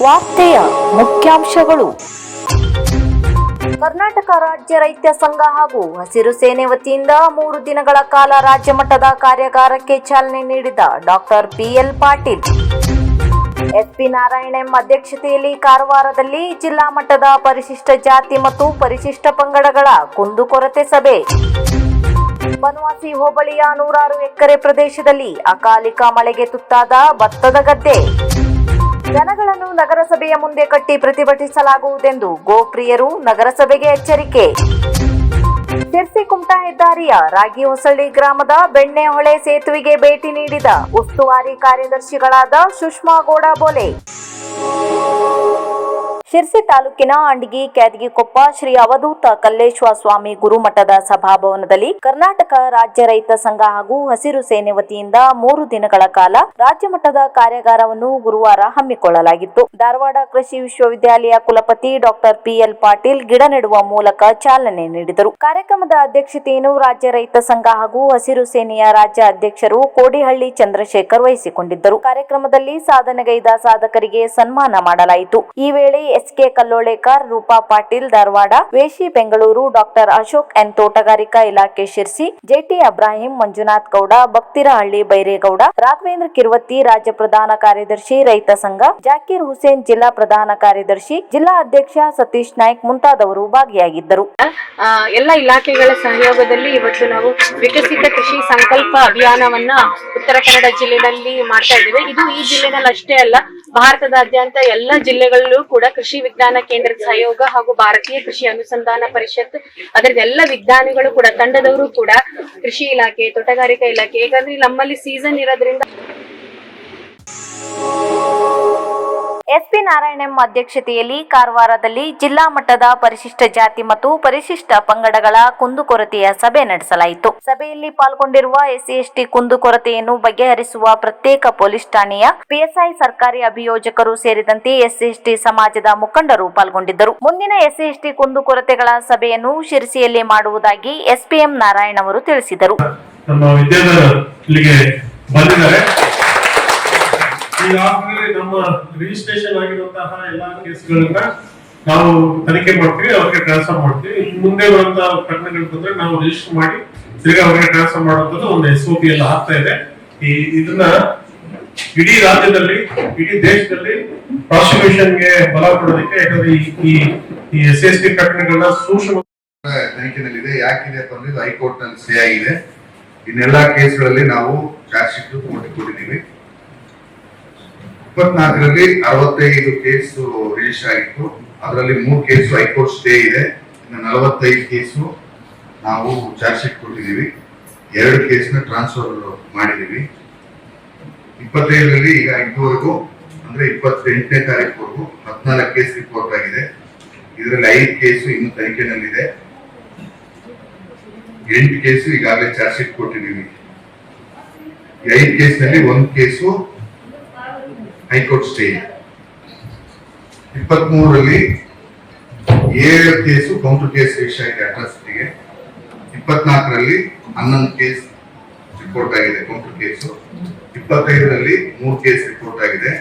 ವಾರ್ತೆಯ ಮುಖ್ಯಾಂಶಗಳು. ಕರ್ನಾಟಕ ರಾಜ್ಯ ರೈತ ಸಂಘ ಹಾಗೂ ಹಸಿರು ಸೇನೆ ವತಿಯಿಂದ 3 ದಿನಗಳ ಕಾಲ ರಾಜ್ಯ ಮಟ್ಟದ ಕಾರ್ಯಾಗಾರಕ್ಕೆ ಚಾಲನೆ ನೀಡಿದ doctor PL Patil. SP Narayana ಅಧ್ಯಕ್ಷತೆಯಲ್ಲಿ ಕಾರವಾರದಲ್ಲಿ ಜಿಲ್ಲಾ ಮಟ್ಟದ ಪರಿಶಿಷ್ಟ ಜಾತಿ ಮತ್ತು ಪರಿಶಿಷ್ಟ ಪಂಗಡಗಳ ಕುಂದುಕೊರತೆ ಸಭೆ. ಬನವಾಸಿ ಹೋಬಳಿಯ 106 ಎಕರೆ ಪ್ರದೇಶದಲ್ಲಿ ಅಕಾಲಿಕ ಮಳೆಗೆ ತುತ್ತಾದ ಭತ್ತದ ಗದ್ದೆ. ಜನಗಳನ್ನು ನಗರಸಭೆಯ ಮುಂದೆ ಕಟ್ಟಿ ಪ್ರತಿಭಟಿಸಲಾಗುವುದೆಂದು ಗೋಪ್ರಿಯರು ನಗರಸಭೆಗೆ ಎಚ್ಚರಿಕೆ. ಶಿರ್ಸಿ ಕುಮಟಾ ಹೆದ್ದಾರಿಯ ರಾಗಿಹೊಸಳ್ಳಿ ಗ್ರಾಮದ ಬೆಣ್ಣೆಹೊಳೆ ಸೇತುವೆಗೆ ಭೇಟಿ ನೀಡಿದ ಉಸ್ತುವಾರಿ ಕಾರ್ಯದರ್ಶಿಗಳಾದ ಸುಷ್ಮಾ ಗೋಡಾಬೋಲೆ. ಶಿರ್ಸಿ ತಾಲೂಕಿನ ಅಂಡಗಿ ಕ್ಯಾದಗಿಕೊಪ್ಪ ಶ್ರೀ ಅವಧೂತ ಕಲ್ಲೇಶ್ವರ ಸ್ವಾಮಿ ಗುರುಮಠದ ಸಭಾಭವನದಲ್ಲಿ ಕರ್ನಾಟಕ ರಾಜ್ಯ ರೈತ ಸಂಘ ಹಾಗೂ ಹಸಿರು ಸೇನೆ ವತಿಯಿಂದ 3 ದಿನಗಳ ಕಾಲ ರಾಜ್ಯ ಮಟ್ಟದ ಕಾರ್ಯಾಗಾರವನ್ನು ಗುರುವಾರ ಹಮ್ಮಿಕೊಳ್ಳಲಾಗಿತ್ತು. ಧಾರವಾಡ ಕೃಷಿ ವಿಶ್ವವಿದ್ಯಾಲಯ ಕುಲಪತಿ ಡಾಕ್ಟರ್ ಪಿಎಲ್ ಪಾಟೀಲ್ ಗಿಡ ನೆಡುವ ಮೂಲಕ ಚಾಲನೆ ನೀಡಿದರು. ಕಾರ್ಯಕ್ರಮದ ಅಧ್ಯಕ್ಷತೆಯನ್ನು ರಾಜ್ಯ ರೈತ ಸಂಘ ಹಾಗೂ ಹಸಿರು ಸೇನೆಯ ರಾಜ್ಯ ಅಧ್ಯಕ್ಷರು ಕೋಡಿಹಳ್ಳಿ ಚಂದ್ರಶೇಖರ್ ವಹಿಸಿಕೊಂಡಿದ್ದರು. ಕಾರ್ಯಕ್ರಮದಲ್ಲಿ ಸಾಧನೆಗೈದ ಸಾಧಕರಿಗೆ ಸನ್ಮಾನ ಮಾಡಲಾಯಿತು. ಈ ವೇಳೆ ಎಸ್ಕೆ ಕಲ್ಲೋಳೇಕರ್, ರೂಪಾ ಪಾಟೀಲ್ ಧಾರವಾಡ, ವೇಶಿ ಬೆಂಗಳೂರು, ಡಾಕ್ಟರ್ ಅಶೋಕ್ ಎನ್ ತೋಟಗಾರಿಕಾ ಇಲಾಖೆ ಶಿರ್ಸಿ, ಜೆಟಿ ಅಬ್ರಾಹಿಂ, ಮಂಜುನಾಥ್ ಗೌಡ, ಭಕ್ತಿರಹಳ್ಳಿ ಬೈರೇಗೌಡ, ರಾಘವೇಂದ್ರ ಕಿರ್ವತ್ತಿ ರಾಜ್ಯ ಪ್ರಧಾನ ಕಾರ್ಯದರ್ಶಿ ರೈತ ಸಂಘ, ಜಾಕೀರ್ ಹುಸೇನ್ ಜಿಲ್ಲಾ ಪ್ರಧಾನ ಕಾರ್ಯದರ್ಶಿ, ಜಿಲ್ಲಾ ಅಧ್ಯಕ್ಷ ಸತೀಶ್ ನಾಯ್ಕ್ ಮುಂತಾದವರು ಭಾಗಿಯಾಗಿದ್ದರು. ಎಲ್ಲ ಇಲಾಖೆಗಳ ಸಹಯೋಗದಲ್ಲಿ ಇವತ್ತು ನಾವು ವಿಕಸಿತ ಕೃಷಿ ಸಂಕಲ್ಪ ಅಭಿಯಾನವನ್ನ ಉತ್ತರ ಕನ್ನಡ ಜಿಲ್ಲೆಯಲ್ಲಿ ಮಾಡ್ತಾ ಇದ್ದೇವೆ. ಇದು ಈ ಜಿಲ್ಲೆನಲ್ಲಿ ಅಷ್ಟೇ ಅಲ್ಲ, ಭಾರತದಾದ್ಯಂತ ಎಲ್ಲ ಜಿಲ್ಲೆಗಳಲ್ಲೂ ಕೂಡ ಕೃಷಿ ವಿಜ್ಞಾನ ಕೇಂದ್ರದ ಸಹಯೋಗ ಹಾಗೂ ಭಾರತೀಯ ಕೃಷಿ ಅನುಸಂಧಾನ ಪರಿಷತ್ ಅದರದ ಎಲ್ಲ ವಿಜ್ಞಾನಿಗಳು ಕೂಡ ತಂಡದವರು ಕೂಡ ಕೃಷಿ ಇಲಾಖೆ, ತೋಟಗಾರಿಕಾ ಇಲಾಖೆ, ಯಾಕಂದ್ರೆ ನಮ್ಮಲ್ಲಿ ಸೀಸನ್ ಇರೋದ್ರಿಂದ. ಎಸ್ಪಿ ನಾರಾಯಣ ಅಧ್ಯಕ್ಷತೆಯಲ್ಲಿ ಕಾರವಾರದಲ್ಲಿ ಜಿಲ್ಲಾ ಮಟ್ಟದ ಪರಿಶಿಷ್ಟ ಜಾತಿ ಮತ್ತು ಪರಿಶಿಷ್ಟ ಪಂಗಡಗಳ ಕುಂದುಕೊರತೆಯ ಸಭೆ ನಡೆಸಲಾಯಿತು. ಸಭೆಯಲ್ಲಿ ಪಾಲ್ಗೊಂಡಿರುವ ಎಸ್ಸಿ/ಎಸ್ಟಿ ಕುಂದುಕೊರತೆಯನ್ನು ಬಗೆಹರಿಸುವ ಪ್ರತ್ಯೇಕ ಪೊಲೀಸ್ ಠಾಣೆಯ ಪಿಎಸ್ಐ, ಸರ್ಕಾರಿ ಅಭಿಯೋಜಕರು ಸೇರಿದಂತೆ ಎಸ್ಸಿ/ಎಸ್ಟಿ ಸಮಾಜದ ಮುಖಂಡರು ಪಾಲ್ಗೊಂಡಿದ್ದರು. ಮುಂದಿನ ಎಸ್ಸಿ/ಎಸ್ಟಿ ಕುಂದುಕೊರತೆಗಳ ಸಭೆಯನ್ನು ಶಿರಸಿಯಲ್ಲಿ ಮಾಡುವುದಾಗಿ ಎಸ್ಪಿಎಂ ನಾರಾಯಣ ಅವರು ತಿಳಿಸಿದರು. ಈಗಾಗಲೇ ನಮ್ಮ ರಿಜಿಸ್ಟ್ರೇಷನ್ ಆಗಿರುವಂತಹ ಎಲ್ಲಾ ಕೇಸ್ಗಳನ್ನ ನಾವು ತನಿಖೆ ಮಾಡ್ತೀವಿ, ಅವ್ರಿಗೆ ಟ್ರಾನ್ಸ್ಫರ್ ಮಾಡ್ತೀವಿ. ಮುಂದೆ ಬರುವಂತಹ ಪ್ರಕರಣಗಳು ಬಂದ್ರೆ ನಾವು ರಿಜಿಸ್ಟರ್ ಮಾಡಿ ತಿರ್ಗಾ ಅವ್ರಿಗೆ ಟ್ರಾನ್ಸ್ಫರ್ ಮಾಡುವಂತದ್ದು ಒಂದು SOP ಎಲ್ಲ ಆಗ್ತಾ ಇದೆ. ಇದನ್ನ ಇಡೀ ರಾಜ್ಯದಲ್ಲಿ, ಇಡೀ ದೇಶದಲ್ಲಿ ಪ್ರಾಸಿಕ್ಯೂಷನ್ಗೆ ಬಲ ಕೊಡೋದಕ್ಕೆ, ಯಾಕಂದ್ರೆ ಈ SC/ST ಪ್ರಕರಣಗಳನ್ನ ಸೂಕ್ಷ್ಮ ತನಿಖೆನಲ್ಲಿದೆ. ಯಾಕಿದೆ ಅಂದ್ರೆ ಹೈಕೋರ್ಟ್ ನಲ್ಲಿ ಸ್ಟೇ ಆಗಿದೆ. ಇನ್ನೆಲ್ಲಾ ಕೇಸ್ಗಳಲ್ಲಿ ನಾವು ಚಾರ್ಜ್ ಶೀಟ್ ಕೊಟ್ಟಿದ್ದೀವಿ. 24ರಲ್ಲಿ 65 ಕೇಸು ರಿಜಿಸ್ಟರ್ ಆಗಿತ್ತು. ಅದರಲ್ಲಿ 3 ಕೇಸು ಹೈಕೋರ್ಟ್ ಸ್ಟೇ ಇದೆ. ಇನ್ನು 45 ಕೇಸು ನಾವು ಚಾರ್ಜ್ ಶೀಟ್ ಕೊಟ್ಟಿದ್ದೀವಿ. 2 ಕೇಸ್ನ ಟ್ರಾನ್ಸ್ಫರ್ ಮಾಡಿದ್ದೀವಿ. 25ರಲ್ಲಿ ಈಗ ಇದುವರೆಗೂ ಅಂದ್ರೆ 28ನೇ ತಾರೀಕುವರೆಗೂ 14 ಕೇಸ್ ರಿಪೋರ್ಟ್ ಆಗಿದೆ. ಇದರಲ್ಲಿ 5 ಕೇಸು ಇನ್ನು ತನಿಖೆನಲ್ಲಿದೆ. 8 ಕೇಸು ಈಗಾಗಲೇ ಚಾರ್ಜ್ ಶೀಟ್ ಕೊಟ್ಟಿದ್ದೀವಿ. 5 ಕೇಸ್ನಲ್ಲಿ 1 ಕೇಸು ಹೈಕೋರ್ಟ್ ಸ್ಟೇ. 23ರಲ್ಲಿ 7 ಕೇಸು ಕೌಂಟರ್ ಕೇಸ್ ರಿಜಿಸ್ಟರ್ ಆಗಿದೆ ಅಟ್ರಾಸಿಟಿಗೆ. 24ರಲ್ಲಿ 11 ಕೇಸ್ ರಿಪೋರ್ಟ್ ಆಗಿದೆ ಕೌಂಟರ್ ಕೇಸು. 25ರಲ್ಲಿ 3 ಕೇಸ್ ರಿಪೋರ್ಟ್ ಆಗಿದೆ.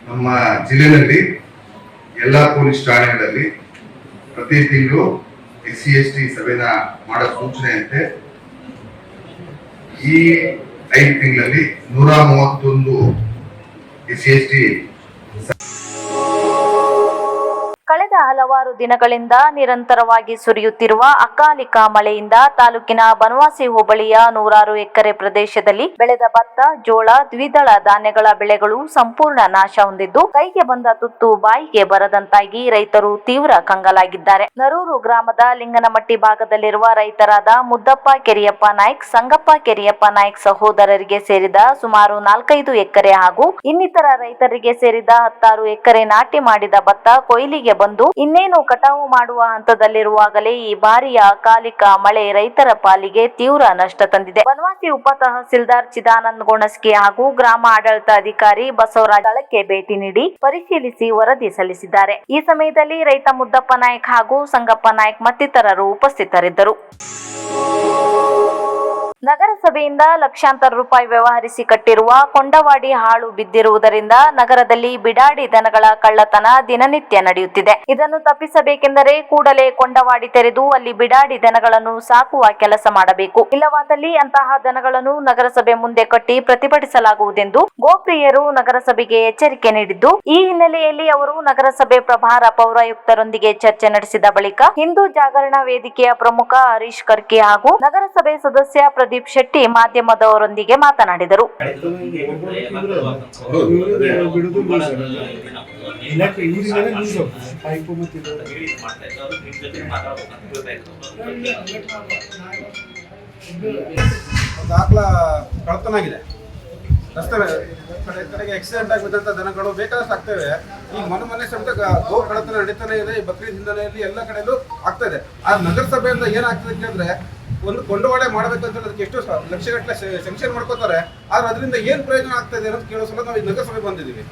ನಮ್ಮ ಜಿಲ್ಲೆಯಲ್ಲಿ ಎಲ್ಲಾ ಪೊಲೀಸ್ ಠಾಣೆಗಳಲ್ಲಿ ಪ್ರತಿ ತಿಂಗಳು SC/ST ಸಭೆನ ಮಾಡೋ ಸೂಚನೆಯಂತೆ ಈ 5 ತಿಂಗಳಲ್ಲಿ 131 SC/ST ಕಳೆದ ಹಲವಾರು ದಿನಗಳಿಂದ ನಿರಂತರವಾಗಿ ಸುರಿಯುತ್ತಿರುವ ಅಕಾಲಿಕ ಮಳೆಯಿಂದ ತಾಲೂಕಿನ ಬನವಾಸಿ ಹೋಬಳಿಯ 106 ಎಕರೆ ಪ್ರದೇಶದಲ್ಲಿ ಬೆಳೆದ ಭತ್ತ, ಜೋಳ, ದ್ವಿದಳ ಧಾನ್ಯಗಳ ಬೆಳೆಗಳು ಸಂಪೂರ್ಣ ನಾಶ ಹೊಂದಿದ್ದು, ಕೈಗೆ ಬಂದ ತುತ್ತು ಬಾಯಿಗೆ ಬರದಂತಾಗಿ ರೈತರು ತೀವ್ರ ಕಂಗಾಲಾಗಿದ್ದಾರೆ. ನರೂರು ಗ್ರಾಮದ ಲಿಂಗನಮಟ್ಟಿ ಭಾಗದಲ್ಲಿರುವ ರೈತರಾದ ಮುದ್ದಪ್ಪ ಕೆರಿಯಪ್ಪ ನಾಯ್ಕ್, ಸಂಗಪ್ಪ ಕೆರಿಯಪ್ಪ ನಾಯ್ಕ್ ಸಹೋದರರಿಗೆ ಸೇರಿದ ಸುಮಾರು 4-5 ಎಕರೆ ಹಾಗೂ ಇನ್ನಿತರ ರೈತರಿಗೆ ಸೇರಿದ 16 ಎಕರೆ ನಾಟಿ ಮಾಡಿದ ಭತ್ತ ಕೊಯ್ಲಿಗೆ ಬಂದು ಇನ್ನೇನು ಕಟಾವು ಮಾಡುವ ಹಂತದಲ್ಲಿರುವಾಗಲೇ ಈ ಬಾರಿಯ ಅಕಾಲಿಕ ಮಳೆ ರೈತರ ಪಾಲಿಗೆ ತೀವ್ರ ನಷ್ಟ ತಂದಿದೆ. ಬನವಾಸಿ ಉಪ ತಹಸೀಲ್ದಾರ್ ಚಿದಾನಂದ ಗೋಣಸ್ಕಿ ಹಾಗೂ ಗ್ರಾಮ ಆಡಳಿತಾಧಿಕಾರಿ ಬಸವರಾಜ್ ಸ್ಥಳಕ್ಕೆ ಭೇಟಿ ನೀಡಿ ಪರಿಶೀಲಿಸಿ ವರದಿ ಸಲ್ಲಿಸಿದ್ದಾರೆ. ಈ ಸಮಯದಲ್ಲಿ ರೈತ ಮುದ್ದಪ್ಪ ನಾಯ್ಕ್ ಹಾಗೂ ಸಂಗಪ್ಪ ನಾಯ್ಕ್ ಮತ್ತಿತರರು ಉಪಸ್ಥಿತರಿದ್ದರು. ನಗರಸಭೆಯಿಂದ ಲಕ್ಷಾಂತರ ರೂಪಾಯಿ ವ್ಯವಹರಿಸಿ ಕಟ್ಟಿರುವ ಕೊಂಡವಾಡಿ ಹಾಳು ಬಿದ್ದಿರುವುದರಿಂದ ನಗರದಲ್ಲಿ ಬಿಡಾಡಿ ದನಗಳ ಕಳ್ಳತನ ದಿನನಿತ್ಯ ನಡೆಯುತ್ತಿದೆ. ಇದನ್ನು ತಪ್ಪಿಸಬೇಕೆಂದರೆ ಕೂಡಲೇ ಕೊಂಡವಾಡಿ ತೆರೆದು ಅಲ್ಲಿ ಬಿಡಾಡಿ ದನಗಳನ್ನು ಸಾಕುವ ಕೆಲಸ ಮಾಡಬೇಕು. ಇಲ್ಲವಾದಲ್ಲಿ ಅಂತಹ ದನಗಳನ್ನು ನಗರಸಭೆ ಮುಂದೆ ಕಟ್ಟಿ ಪ್ರತಿಭಟಿಸಲಾಗುವುದೆಂದು ಗೋಪ್ರಿಯರು ನಗರಸಭೆಗೆ ಎಚ್ಚರಿಕೆ ನೀಡಿದ್ದು, ಈ ಹಿನ್ನೆಲೆಯಲ್ಲಿ ಅವರು ನಗರಸಭೆ ಪ್ರಭಾರ ಪೌರಾಯುಕ್ತರೊಂದಿಗೆ ಚರ್ಚೆ ನಡೆಸಿದ ಬಳಿಕ ಹಿಂದೂ ಜಾಗರಣಾ ವೇದಿಕೆಯ ಪ್ರಮುಖ ಹರೀಶ್ ಕರ್ಕಿ ಹಾಗೂ ನಗರಸಭೆ ಸದಸ್ಯ ಪ್ರದೀಪ್ ಶೆಟ್ಟಿ ಮಾಧ್ಯಮದವರೊಂದಿಗೆ ಮಾತನಾಡಿದರು. ದಾಖಲ ಕಳ್ತನಾಗಿದೆ. ರಸ್ತೆ ಕಡೆಗೆ ಆಕ್ಸಿಡೆಂಟ್ ಆಗಿದ್ದಂಥ ದನಗಳು ಬೇಕಾದಷ್ಟು ಆಗ್ತವೆ. ಈಗ ಮನೆ ಸಮೇತ ಗೋ ಕಳ್ಳತನ ನಡೀತಾನೆ ಇದೆ. ಈ ಬಕ್ರೀದ್ ಹಿನ್ನೆಲೆಯಲ್ಲಿ ಎಲ್ಲ ಕಡೆಯಲ್ಲೂ ಆಗ್ತಾ ಇದೆ. ಆ ನಗರಸಭೆಯಿಂದ ಏನಾಗ್ತದೆ ಕೇಳಿದ್ರೆ, ಒಂದು ಕೊಂಡವಾಡೆ ಮಾಡಬೇಕಂತ ಅದಕ್ಕೆ ಎಷ್ಟು ಲಕ್ಷಗಟ್ಟಲೆ ಸೆಂಕ್ಷನ್ ಮಾಡ್ಕೋತಾರೆ. ಆದ್ರೆ ಅದರಿಂದ ಏನು ಪ್ರಯೋಜನ ಆಗ್ತಾ ಇದೆ ಅಂತ ಕೇಳೋ ಸಲ ನಾವು ಈ ನಗರಸಭೆ ಬಂದಿದ್ದೀವಿ.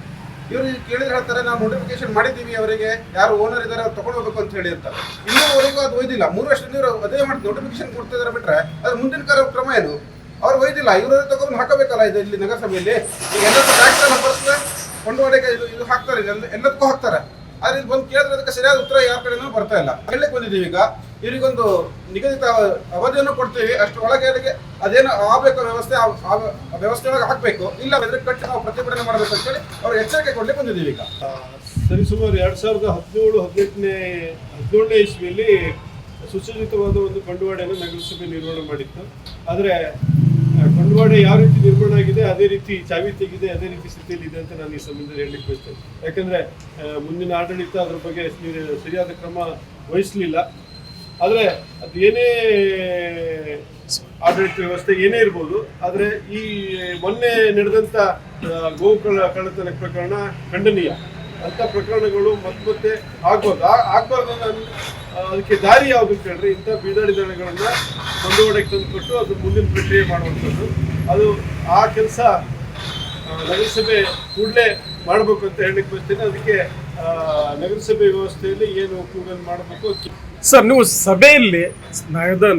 ಇವರು ಕೇಳಿದ್ರೆ ಹೇಳ್ತಾರೆ, ನಾವು ನೋಟಿಫಿಕೇಶನ್ ಮಾಡಿದ್ದೀವಿ, ಅವರಿಗೆ ಯಾರು ಓನರ್ ಇದ್ದಾರೆ ಅವ್ರು ತಗೊಂಡು ಹೋಗ್ಬೇಕು ಅಂತ ಹೇಳಿ ಅಂತಾರೆ. ಇನ್ನೂವರೆಗೂ ಅದು ಒಯ್ದಿಲ್ಲ. 3 ವರ್ಷದಿಂದ ಇವರು ಅದೇ ಮಾಡಿ ನೋಟಿಫಿಕೇಶನ್ ಕೊಡ್ತಿದ್ದಾರೆ ಬಿಟ್ರೆ ಅದ್ರ ಮುಂದಿನ ಕ್ರಮ ಏನು? ಅವ್ರು ಒಯ್ದಿಲ್ಲ. ಇವರು ತಗೊಂಡು ಹಾಕಬೇಕಲ್ಲ ಇದು ಇಲ್ಲಿ ನಗರಸಭೆಯಲ್ಲಿ. ಈಗ ಎಲ್ಲದಕ್ಕೂ ಟ್ಯಾಕ್ಸ್ ಎಲ್ಲ ಬರ್ತದೆ, ಕೊಂಡವಾಡೆಗೆ ಇದು ಹಾಕ್ತಾರೆ, ಎಲ್ಲದಕ್ಕೂ ಹಾಕ್ತಾರೆ. ಆದ್ರೆ ಇದು ಬಂದು ಕೇಳಿದ್ರೆ ಅದಕ್ಕೆ ಸರಿಯಾದ ಉತ್ತರ ಯಾವ ಕಡೆನೂ ಬರ್ತಾ ಇಲ್ಲ. ಹೇಳಕ್ಕೆ ಬಂದಿದ್ದೀವಿ. ಈಗ ಇವರಿಗೊಂದು ನಿಗದಿತ ಅವಧಿಯನ್ನು ಕೊಡ್ತೀವಿ, ಅಷ್ಟು ಒಳಗೆ ಅದೇನು ಆಗಬೇಕು ವ್ಯವಸ್ಥೆ, ಆ ವ್ಯವಸ್ಥೆ ಒಳಗೆ ಹಾಕಬೇಕು. ಇಲ್ಲ ಬೆದರಿ ಕಟ್ಟಿ ನಾವು ಪ್ರತಿಭಟನೆ ಮಾಡಬೇಕು ಅಂತೇಳಿ ಅವ್ರು ಎಚ್ಚರಿಕೆ ಕೊಡ್ಲಿಕ್ಕೆ ಬಂದಿದ್ದೀವಿ. ಈಗ ಸರಿಸುಮಾರು 2017-18ನೇ ಇಸ್ವಿಯಲ್ಲಿ ಸುಸಜ್ಜಿತವಾದ ಒಂದು ಕೊಂಡವಾಡೆಯನ್ನು ನಗರಸಭೆ ನಿರ್ಮಾಣ ಮಾಡಿತ್ತು. ಆದರೆ ಕೊಂಡವಾಡೆ ಯಾವ ರೀತಿ ನಿರ್ಮಾಣ ಆಗಿದೆ ಅದೇ ರೀತಿ ಚಾವಿ ತೆಗಿದೆ, ಅದೇ ರೀತಿ ಸ್ಥಿತಿಯಲ್ಲಿ ಇದೆ ಅಂತ ನಾನು ಈ ಸಂಬಂಧದಲ್ಲಿ ಹೇಳಲಿಕ್ಕೆ ಬಯಸ್ತೇನೆ. ಯಾಕಂದರೆ ಮುಂದಿನ ಆಡಳಿತ ಅದರ ಬಗ್ಗೆ ಸರಿಯಾದ ಕ್ರಮ ವಹಿಸಲಿಲ್ಲ. ಆದರೆ ಅದು ಏನೇ ಆಡಳಿತ ವ್ಯವಸ್ಥೆ ಏನೇ ಇರ್ಬೋದು, ಆದರೆ ಈ ಮೊನ್ನೆ ನಡೆದಂಥ ಗೋ ಕಳ್ಳತನ ಪ್ರಕರಣ ಖಂಡನೀಯ. ಅಂಥ ಪ್ರಕರಣಗಳು ಮತ್ತೆ ಆಗ್ಬಾರ್ದು. ಅದಕ್ಕೆ ದಾರಿ ಯಾವುದು ಕೇಳಿದ್ರೆ, ಇಂಥ ಬೀದಾಡಿ ದನಗಳನ್ನು ಕೊಂಡವಾಡೆಗೆ ತಂದುಕೊಟ್ಟು ಅದು ಮುಂದಿನ ಪ್ರಕ್ರಿಯೆ ಮಾಡುವಂಥದ್ದು. ಅದು ಆ ಕೆಲಸ ನಗರಸಭೆ ಕೂಡಲೇ ಮಾಡಬೇಕು ಅಂತ ಹೇಳಲಿಕ್ಕೆ ಬರ್ತೇನೆ. ಅದಕ್ಕೆ ನಗರಸಭೆ ವ್ಯವಸ್ಥೆಯಲ್ಲಿ ಏನು ಕೂಡಲೇ ಮಾಡಬೇಕು. ಸರ್, ನೀವು ಸಭೆಯಲ್ಲಿ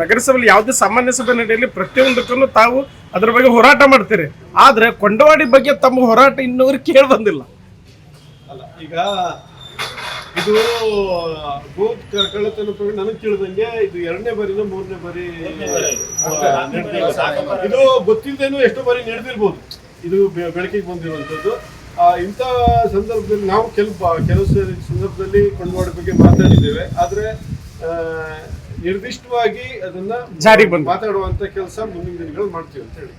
ನಗರಸಭೆಯಲ್ಲಿ ಯಾವುದೇ ಸಾಮಾನ್ಯ ಸಭೆ ನಡೆಯಲಿ ಪ್ರತಿಯೊಂದಕ್ಕೂ ತಾವು ಅದರ ಬಗ್ಗೆ ಹೋರಾಟ ಮಾಡ್ತೀರಿ. ಆದರೆ ಕೊಂಡವಾಡಿ ಬಗ್ಗೆ ತಮ್ಮ ಹೋರಾಟ ಇನ್ನೂರು ಕೇಳಿ ಬಂದಿಲ್ಲ ಅಲ್ಲ. ಈಗ ಇದು ಗೋ ಕಳ್ಳತನ ಪ್ರಕರಣ ನನಗೆ ತಿಳಿದಂಗೆ ಇದು 2ನೇ ಬಾರಿನ 3ನೇ ಬಾರಿ ಇದು ಗೊತ್ತಿದ್ದೇನು ಎಷ್ಟೋ ಬಾರಿ ನಡೆದಿರ್ಬೋದು. ಇದು ಬೆಳಕಿಗೆ ಬಂದಿರುವಂಥದ್ದು. ಇಂಥ ಸಂದರ್ಭದಲ್ಲಿ ನಾವು ಕೆಲವು ಸಂದರ್ಭದಲ್ಲಿ ಕೊಂಡವಾಡ ಬಗ್ಗೆ ಮಾತಾಡಿದ್ದೇವೆ. ಆದರೆ ನಿರ್ದಿಷ್ಟವಾಗಿ ಅದನ್ನ ಜಾರಿ ಬಂದು ಮಾತಾಡುವಂತ ಕೆಲಸ ಮುಂದಿನ ದಿನಗಳು ಮಾಡ್ತೀವಿ ಅಂತ ಹೇಳಿ.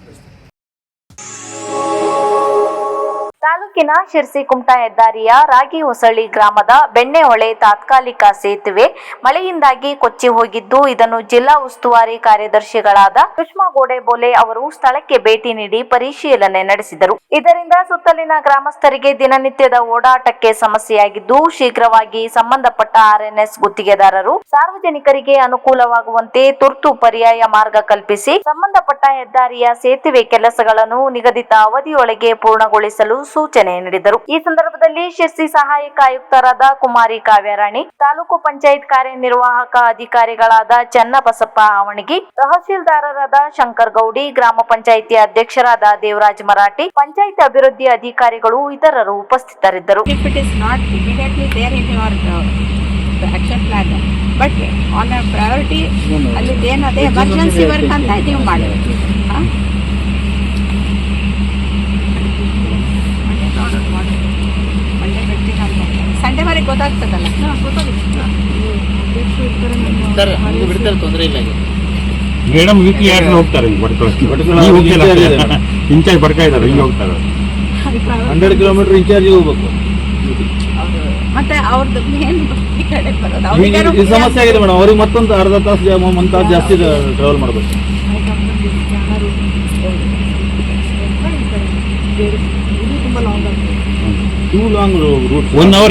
ತಾಲೂಕಿನ ಶಿರ್ಸಿ-ಕುಮಟಾ ಹೆದ್ದಾರಿಯ ರಾಗಿಹೊಸಳ್ಳಿ ಗ್ರಾಮದ ಬೆಣ್ಣೆಹೊಳೆ ತಾತ್ಕಾಲಿಕ ಸೇತುವೆ ಮಳೆಯಿಂದಾಗಿ ಕೊಚ್ಚಿ ಹೋಗಿದ್ದು, ಇದನ್ನು ಜಿಲ್ಲಾ ಉಸ್ತುವಾರಿ ಕಾರ್ಯದರ್ಶಿಗಳಾದ ಸುಷ್ಮಾ ಗೋಡೆಬೋಲೆ ಅವರು ಸ್ಥಳಕ್ಕೆ ಭೇಟಿ ನೀಡಿ ಪರಿಶೀಲನೆ ನಡೆಸಿದರು. ಇದರಿಂದ ಸುತ್ತಲಿನ ಗ್ರಾಮಸ್ಥರಿಗೆ ದಿನನಿತ್ಯದ ಓಡಾಟಕ್ಕೆ ಸಮಸ್ಯೆಯಾಗಿದ್ದು, ಶೀಘ್ರವಾಗಿ ಸಂಬಂಧಪಟ್ಟ RNS ಗುತ್ತಿಗೆದಾರರು ಸಾರ್ವಜನಿಕರಿಗೆ ಅನುಕೂಲವಾಗುವಂತೆ ತುರ್ತು ಪರ್ಯಾಯ ಮಾರ್ಗ ಕಲ್ಪಿಸಿ ಸಂಬಂಧಪಟ್ಟ ಹೆದ್ದಾರಿಯ ಸೇತುವೆ ಕೆಲಸಗಳನ್ನು ನಿಗದಿತ ಅವಧಿಯೊಳಗೆ ಪೂರ್ಣಗೊಳಿಸಲು ಸೂಚನೆ ನೀಡಿದರು. ಈ ಸಂದರ್ಭದಲ್ಲಿ ಶಿರ್ಸಿ ಸಹಾಯಕ ಆಯುಕ್ತರಾದ ಕುಮಾರಿ ಕಾವ್ಯರಾಣಿ, ತಾಲೂಕು ಪಂಚಾಯತ್ ಕಾರ್ಯನಿರ್ವಾಹಕ ಅಧಿಕಾರಿಗಳಾದ ಚನ್ನಬಸಪ್ಪ ಆವಣಗಿ, ತಹಶೀಲ್ದಾರರಾದ ಶಂಕರ್ ಗೌಡಿ, ಗ್ರಾಮ ಪಂಚಾಯಿತಿ ಅಧ್ಯಕ್ಷರಾದ ದೇವರಾಜ್ ಮರಾಠಿ, ಪಂಚಾಯತ್ ಅಭಿವೃದ್ಧಿ ಅಧಿಕಾರಿಗಳು ಇತರರು ಉಪಸ್ಥಿತರಿದ್ದರು. ಬಟ್ ಆನ್ ಅ ಪ್ರಯಾರಿಟಿ ಅಲ್ಲಿ ಏನದೆ ಎಮರ್ಜೆನ್ಸಿ ವರ್ಕ್ ಅಂತ ನೀವು ಮಾಡಬೇಕು. ಸಂಡೇ ವರೆಗೆ ಗೊತ್ತಾಗ್ತದಲ್ಲ. ತೊಂದರೆ ಇಲ್ಲ. ಮೇಡಮ್ ವೀಕ್ಲಿ ಯಾರು ಹೋಗ್ತಾರೆ ಇನ್ಚಾರ್ಜ್ ಬರ್ತಾ ಇದ್ದಾರೆ, ಹಿಂಗೆ ಹೋಗ್ತಾರೆ. 100 ಕಿಲೋಮೀಟರ್ ಇನ್ಚಾರ್ಜ್ ಹೋಗ್ಬೇಕು. ಮತ್ತೆ ಅವ್ರದ್ದು ಈ ಕಡೆ ಬರೋದು ಈ ಸಮಸ್ಯೆ ಆಗಿದೆ ಮೇಡಮ್. ಅವ್ರಿಗೆ ಮತ್ತೊಂದು ಅರ್ಧ ತಾಸು ಜಾಸ್ತಿ ಟ್ರಾವೆಲ್ ಮಾಡಬೇಕು. ತುಂಬಾ long two long route 1 hour